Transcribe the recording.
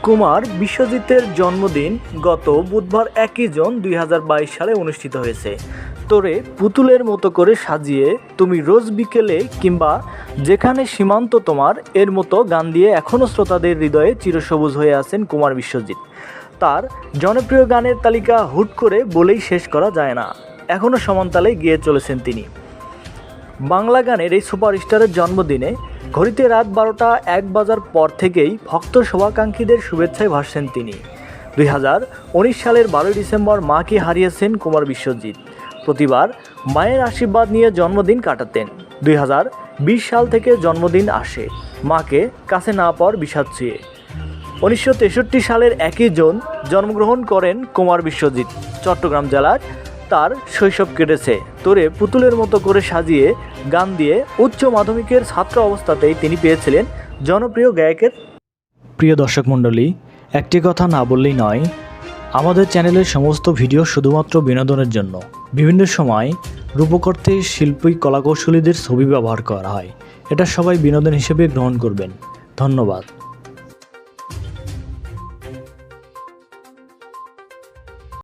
কুমার বিশ্বজিতের জন্মদিন গত বুধবার 1 জুন 2022 সালে অনুষ্ঠিত হয়েছে। তোরে পুতুলের মতো করে সাজিয়ে তুমি রোজ বিকেলে কিংবা যেখানে সীমান্ত তোমার এর মতো গান দিয়ে এখনও শ্রোতাদের হৃদয়ে চিরসবুজ হয়ে আছেন কুমার বিশ্বজিৎ। তার জনপ্রিয় গানের তালিকা হুট করে বলেই শেষ করা যায় না, এখনও সমানতালে গিয়ে চলেছেন তিনি। বাংলা গানের এই সুপারস্টারের জন্মদিনে ঘড়িতে রাত 12টা 1 বাজার পর থেকেই ভক্ত শুভাকাঙ্ক্ষীদের শুভেচ্ছায় ভাসছেন তিনি। 2019 সালের 12 ডিসেম্বর মাকে হারিয়েছেন কুমার বিশ্বজিৎ। প্রতিবার মায়ের আশীর্বাদ নিয়ে জন্মদিন কাটাতেন। 2020 সাল থেকে জন্মদিন আসে মাকে কাছে না পাওয়ার বিষাদ ছুঁয়ে। 1963 সালের 1 জুন জন্মগ্রহণ করেন কুমার বিশ্বজিৎ। চট্টগ্রাম জেলার তার শৈশব কেটেছে। তোরে পুতুলের মতো করে সাজিয়ে গান দিয়ে উচ্চ মাধ্যমিকের ছাত্র অবস্থাতেই তিনি পেয়েছিলেন জনপ্রিয় গায়কের। প্রিয় দর্শক মণ্ডলী, একটি কথা না বললেই নয়, আমাদের চ্যানেলের সমস্ত ভিডিও শুধুমাত্র বিনোদনের জন্য। বিভিন্ন সময় রূপকর্তে শিল্পী কলাকৌশলীদের ছবি ব্যবহার করা হয়, এটা সবাই বিনোদন হিসেবে গ্রহণ করবেন। ধন্যবাদ।